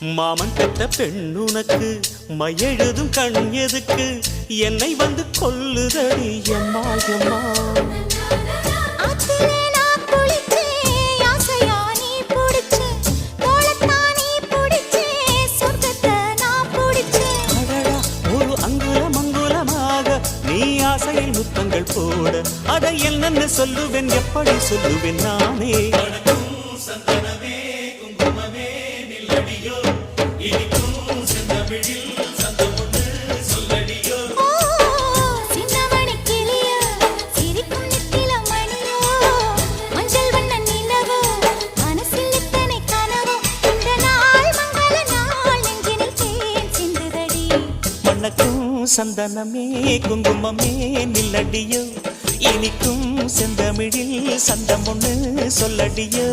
மாமன் பெற்ற பெண்ணுனக்கு மையெழுதும் கண் எதுக்கு என்னை வந்து கொல்லுதடி எம்மா எம்மா ஒரு அங்குலம் அங்குலமாக நீ ஆசையில் முத்தங்கள் போட அதை என்னன்னு சொல்லுவேன் எப்படி சொல்லுவேன் நானே சந்தனமே குங்குமமே நில்லடியோ இனிக்கும் செந்தமிழில் சந்தம் ஒண்ணு சொல்லடியோ